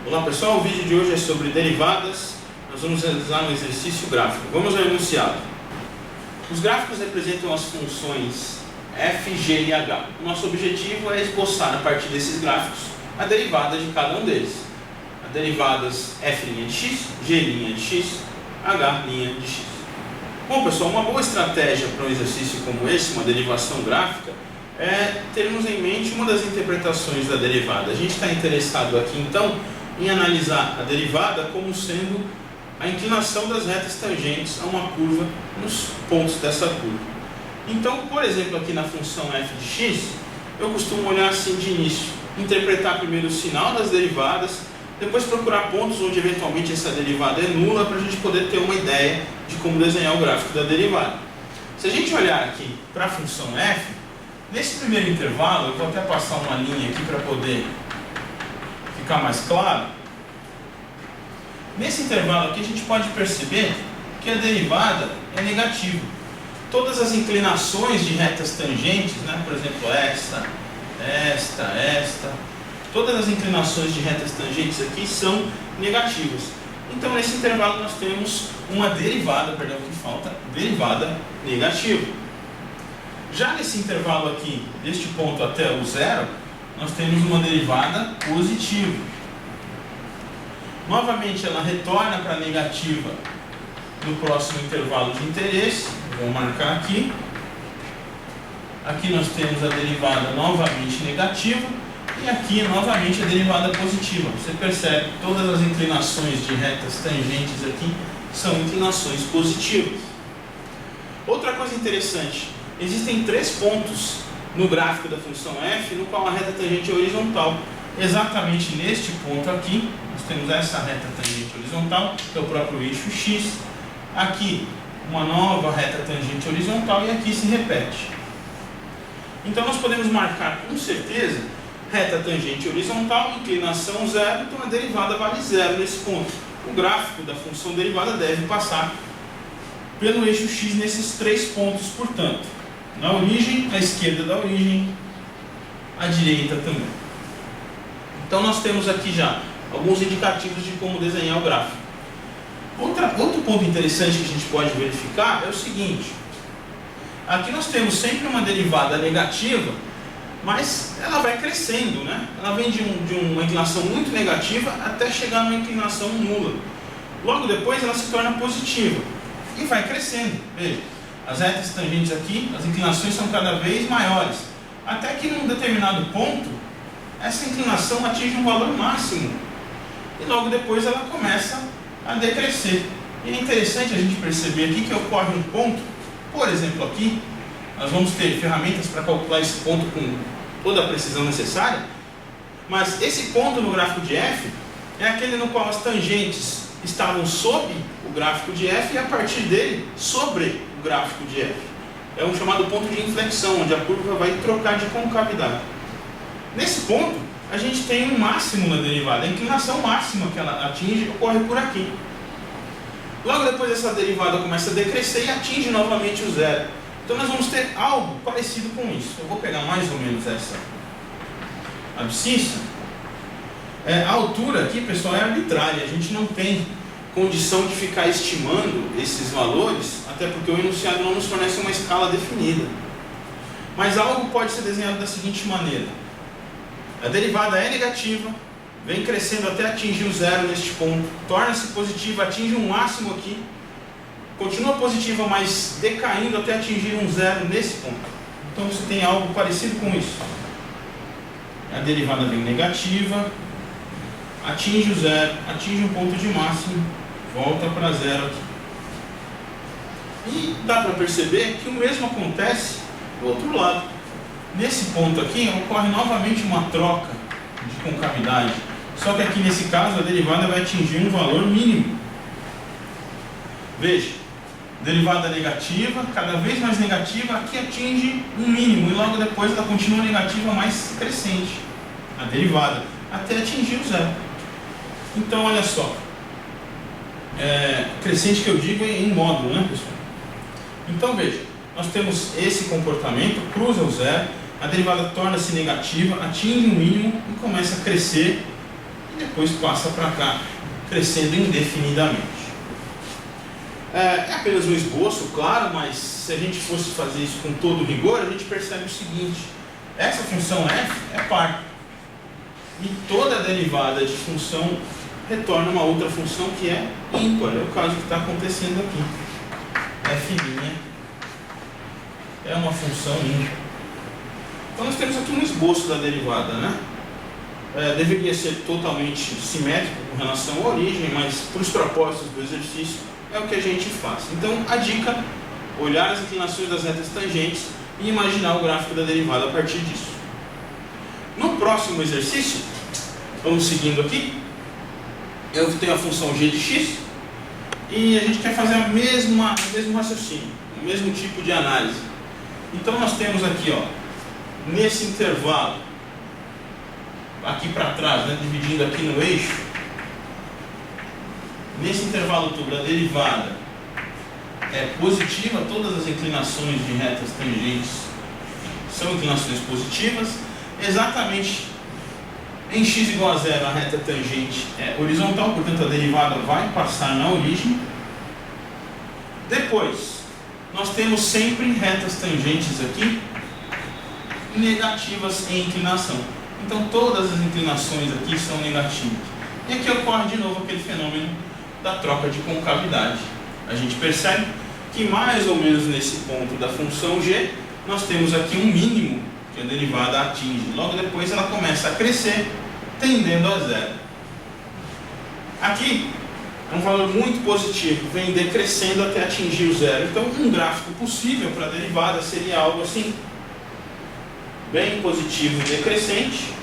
Olá pessoal, o vídeo de hoje é sobre derivadas. Nós vamos realizar um exercício gráfico. Vamos ao enunciado. Os gráficos representam as funções f, g e h. O nosso objetivo é esboçar a partir desses gráficos a derivada de cada um deles. As derivadas f' de x, g' de x, h' de x. Bom pessoal, uma boa estratégia para um exercício como esse, uma derivação gráfica, é termos em mente uma das interpretações da derivada. A gente está interessado aqui então em analisar a derivada como sendo a inclinação das retas tangentes a uma curva nos pontos dessa curva. Então, por exemplo, aqui na função f de x, eu costumo olhar assim de início, interpretar primeiro o sinal das derivadas, depois procurar pontos onde eventualmente essa derivada é nula para a gente poder ter uma ideia de como desenhar o gráfico da derivada. Se a gente olhar aqui para a função f, nesse primeiro intervalo, eu vou até passar uma linha aqui para poder ficar mais claro. Nesse intervalo aqui a gente pode perceber que a derivada é negativa. Todas as inclinações de retas tangentes, né, por exemplo, esta, todas as inclinações de retas tangentes aqui são negativas. Então nesse intervalo nós temos uma derivada, derivada negativa. Já nesse intervalo aqui, deste ponto até o zero, nós temos uma derivada positiva. Novamente ela retorna para a negativa no próximo intervalo de interesse. Vou marcar aqui. Aqui nós temos a derivada novamente negativa e aqui novamente a derivada positiva. Você percebe que todas as inclinações de retas tangentes aqui são inclinações positivas. Outra coisa interessante, existem três pontos no gráfico da função f no qual a reta tangente é horizontal. Exatamente neste ponto aqui, nós temos essa reta tangente horizontal, que é o próprio eixo x. Aqui, uma nova reta tangente horizontal e aqui se repete. Então nós podemos marcar com certeza reta tangente horizontal, inclinação zero, então a derivada vale zero nesse ponto. O gráfico da função derivada deve passar pelo eixo x nesses três pontos, portanto, na origem, à esquerda da origem, à direita também. Então nós temos aqui já alguns indicativos de como desenhar o gráfico. Outro ponto interessante que a gente pode verificar é o seguinte. Aqui nós temos sempre uma derivada negativa, mas ela vai crescendo, né? Ela vem de uma inclinação muito negativa até chegar numa inclinação nula. Logo depois ela se torna positiva e vai crescendo. Veja, as retas tangentes aqui, as inclinações são cada vez maiores, até que num determinado ponto essa inclinação atinge um valor máximo e logo depois ela começa a decrescer. E é interessante a gente perceber aqui que ocorre um ponto, por exemplo aqui, nós vamos ter ferramentas para calcular esse ponto com toda a precisão necessária, mas esse ponto no gráfico de f é aquele no qual as tangentes estavam sob o gráfico de f e a partir dele sobre o gráfico de f. É um chamado ponto de inflexão, onde a curva vai trocar de concavidade. Nesse ponto, a gente tem um máximo na derivada. A inclinação máxima que ela atinge ocorre por aqui. Logo depois essa derivada começa a decrescer e atinge novamente o zero. Então nós vamos ter algo parecido com isso. Eu vou pegar mais ou menos essa abscissa. A altura aqui, pessoal, é arbitrária. A gente não tem condição de ficar estimando esses valores, até porque o enunciado não nos fornece uma escala definida. Mas algo pode ser desenhado da seguinte maneira. A derivada é negativa, vem crescendo até atingir o zero neste ponto, torna-se positiva, atinge um máximo aqui, continua positiva, mas decaindo até atingir um zero nesse ponto. Então você tem algo parecido com isso. A derivada vem negativa, atinge o zero, atinge um ponto de máximo, volta para zero aqui. E dá para perceber que o mesmo acontece do outro lado. Nesse ponto aqui ocorre novamente uma troca de concavidade, só que aqui nesse caso a derivada vai atingir um valor mínimo. Veja, derivada negativa, cada vez mais negativa, aqui atinge um mínimo e logo depois ela continua negativa, mais crescente, a derivada, até atingir o zero. Então olha só, crescente que eu digo em módulo, né pessoal? Então veja, nós temos esse comportamento, cruza o zero, a derivada torna-se negativa, atinge o mínimo e começa a crescer, e depois passa para cá, crescendo indefinidamente. É apenas um esboço, claro, mas se a gente fosse fazer isso com todo rigor, a gente percebe o seguinte: essa função f é par, e toda derivada de função retorna uma outra função que é ímpar. É o caso que está acontecendo aqui. F' é uma função ímpar. Então nós temos aqui um esboço da derivada, né? Deveria ser totalmente simétrico com relação à origem, mas para os propósitos do exercício é o que a gente faz. Então a dica: olhar as inclinações das retas tangentes e imaginar o gráfico da derivada a partir disso. No próximo exercício, vamos seguindo aqui, eu tenho a função g de x e a gente quer fazer o mesmo raciocínio, o mesmo tipo de análise. Então nós temos aqui, ó, nesse intervalo, aqui para trás, né, dividindo aqui no eixo, nesse intervalo todo a derivada é positiva, todas as inclinações de retas tangentes são inclinações positivas, exatamente em x igual a zero a reta tangente é horizontal, portanto a derivada vai passar na origem. Depois, nós temos sempre retas tangentes aqui negativas em inclinação. Então todas as inclinações aqui são negativas. E aqui ocorre de novo aquele fenômeno da troca de concavidade. A gente percebe que mais ou menos nesse ponto da função g, nós temos aqui um mínimo que a derivada atinge. Logo depois ela começa a crescer, tendendo a zero. Aqui é um valor muito positivo, vem decrescendo até atingir o zero. Então um gráfico possível para a derivada seria algo assim, bem positivo e decrescente,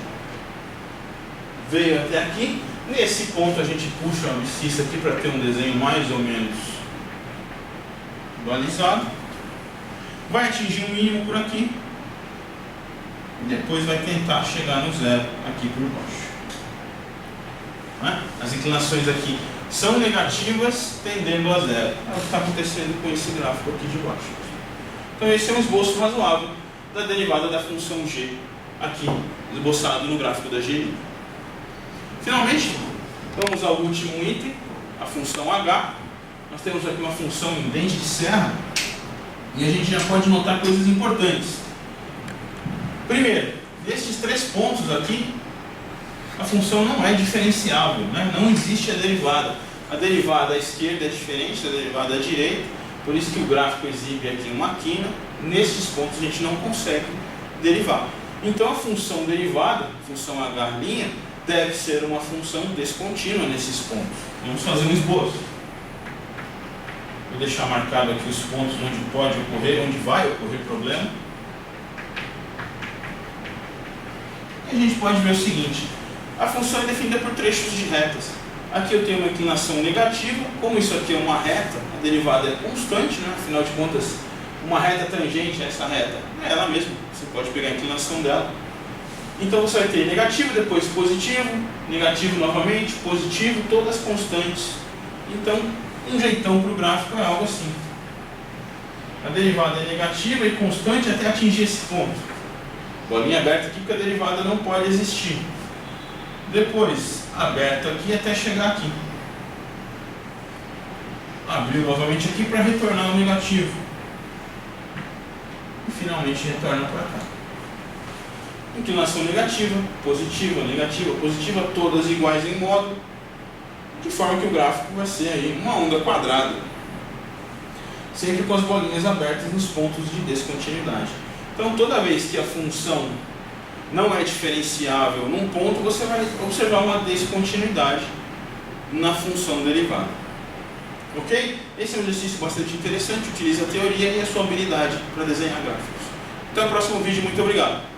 veio até aqui. Nesse ponto a gente puxa a abscissa aqui para ter um desenho mais ou menos dualizado, vai atingir um mínimo por aqui e depois vai tentar chegar no zero aqui por baixo, né? As inclinações aqui são negativas, tendendo a zero. É o que está acontecendo com esse gráfico aqui de baixo. Então esse é um esboço razoável da derivada da função g, aqui esboçado no gráfico da g'. Finalmente, vamos ao último item, a função h. Nós temos aqui uma função em dente de serra e a gente já pode notar coisas importantes. Primeiro, destes três pontos aqui, a função não é diferenciável, né? Não existe a derivada. A derivada à esquerda é diferente da derivada à direita, por isso que o gráfico exibe aqui uma quina. Nestes pontos a gente não consegue derivar. Então a função derivada, a função h', deve ser uma função descontínua nesses pontos. Vamos fazer um esboço. Vou deixar marcado aqui os pontos onde pode ocorrer, onde vai ocorrer problema. E a gente pode ver o seguinte: a função é definida por trechos de retas. Aqui eu tenho uma inclinação negativa, como isso aqui é uma reta, a derivada é constante, né? Afinal de contas, uma reta tangente a essa reta é ela mesma, você pode pegar a inclinação dela. Então você vai ter negativo, depois positivo, negativo novamente, positivo, todas constantes. Então, um jeitão para o gráfico é algo assim. A derivada é negativa e constante até atingir esse ponto. Bolinha aberta aqui porque a derivada não pode existir. Depois, aberto aqui até chegar aqui. Abriu novamente aqui para retornar ao negativo. E finalmente retorna para cá. Inclinação negativa, positiva, todas iguais em módulo, de forma que o gráfico vai ser aí uma onda quadrada, sempre com as bolinhas abertas nos pontos de descontinuidade. Então toda vez que a função não é diferenciável num ponto, você vai observar uma descontinuidade na função derivada. Ok? Esse é um exercício bastante interessante, utiliza a teoria e a sua habilidade para desenhar gráficos. Até o próximo vídeo, muito obrigado.